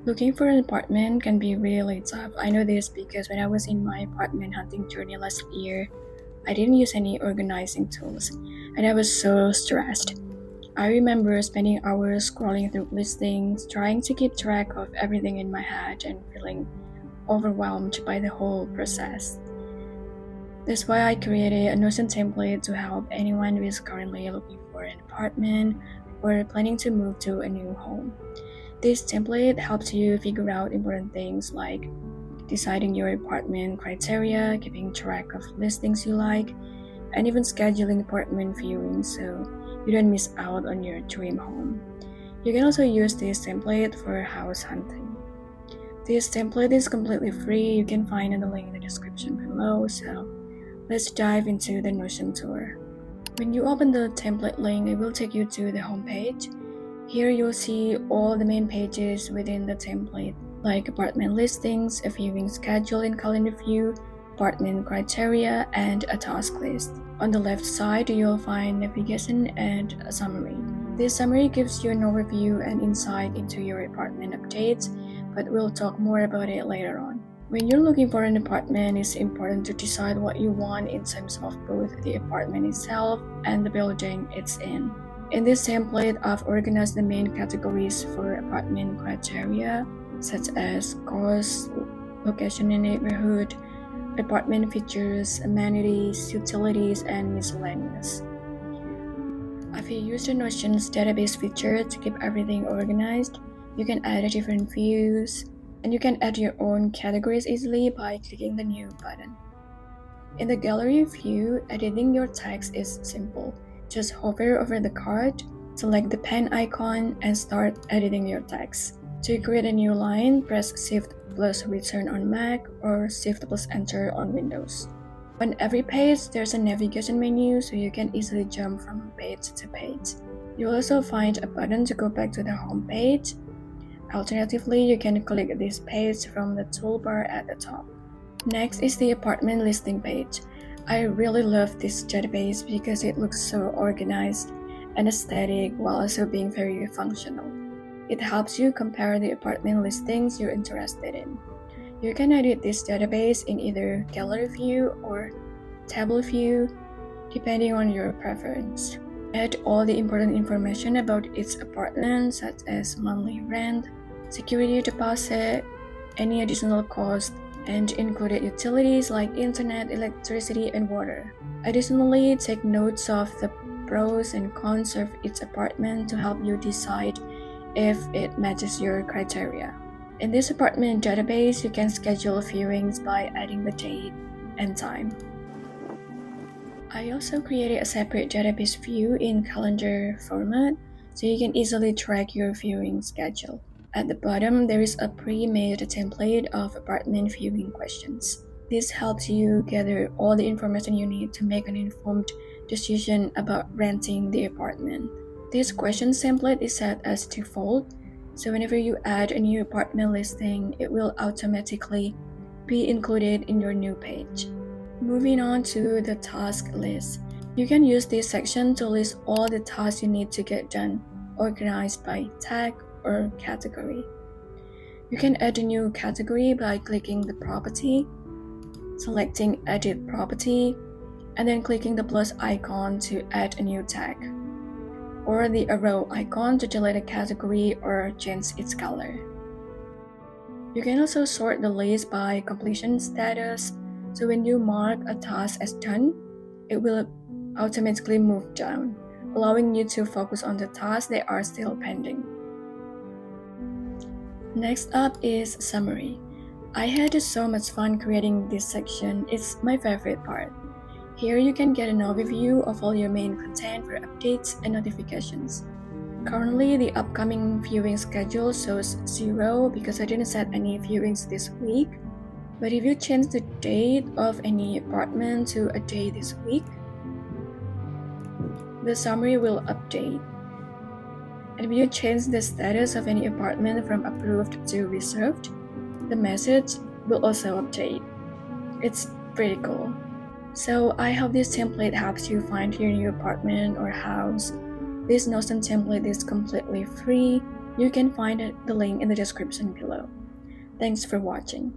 Looking for an apartment can be really tough. I know this because when I was in my apartment hunting journey last year, I didn't use any organizing tools and I was so stressed. I remember spending hours scrolling through listings, trying to keep track of everything in my head and feeling overwhelmed by the whole process. That's why I created a Notion template to help anyone who is currently looking for an apartment or planning to move to a new home. This template helps you figure out important things like deciding your apartment criteria, keeping track of listings you like, and even scheduling apartment viewings so you don't miss out on your dream home. You can also use this template for house hunting. This template is completely free. You can find the link in the description below. So let's dive into the Notion tour. When you open the template link, it will take you to the home page. Here you'll see all the main pages within the template, like apartment listings, a viewing schedule in calendar view, apartment criteria, and a task list. On the left side, you'll find navigation and a summary. This summary gives you an overview and insight into your apartment updates, but we'll talk more about it later on. When you're looking for an apartment, it's important to decide what you want in terms of both the apartment itself and the building it's in. In this template, I've organized the main categories for apartment criteria, such as cost, location in neighborhood, apartment features, amenities, utilities, and miscellaneous. If you use the Notion's database feature to keep everything organized, you can add different views, and you can add your own categories easily by clicking the New button. In the gallery view, editing your text is simple. Just hover over the card, select the pen icon, and start editing your text. To create a new line, press Shift plus Return on Mac or Shift plus Enter on Windows. On every page, there's a navigation menu so you can easily jump from page to page. You'll also find a button to go back to the home page. Alternatively, you can click this page from the toolbar at the top. Next is the apartment listing page. I really love this database because it looks so organized and aesthetic while also being very functional. It helps you compare the apartment listings you're interested in. You can edit this database in either gallery view or table view, depending on your preference. Add all the important information about each apartment, such as monthly rent, security deposit, any additional cost, and included utilities like internet, electricity, and water. Additionally, take notes of the pros and cons of each apartment to help you decide if it matches your criteria. In this apartment database, you can schedule viewings by adding the date and time. I also created a separate database view in calendar format so you can easily track your viewing schedule. At the bottom, there is a pre-made template of apartment viewing questions. This helps you gather all the information you need to make an informed decision about renting the apartment. This questions template is set as default, so whenever you add a new apartment listing, it will automatically be included in your new page. Moving on to the task list. You can use this section to list all the tasks you need to get done, organized by tag or category. You can add a new category by clicking the property, selecting Edit Property, and then clicking the plus icon to add a new tag, or the arrow icon to delete a category or change its color. You can also sort the list by completion status, so when you mark a task as done, it will automatically move down, allowing you to focus on the tasks that are still pending. Next up is summary. I had so much fun creating this section. It's my favorite part. Here you can get an overview of all your main content for updates and notifications. Currently, the upcoming viewing schedule shows 0 because I didn't set any viewings this week. But if you change the date of any apartment to a day this week, the summary will update. And if you change the status of any apartment from approved to reserved, the message will also update. It's pretty cool. So I hope this template helps you find your new apartment or house. This Notion template is completely free. You can find the link in the description below. Thanks for watching.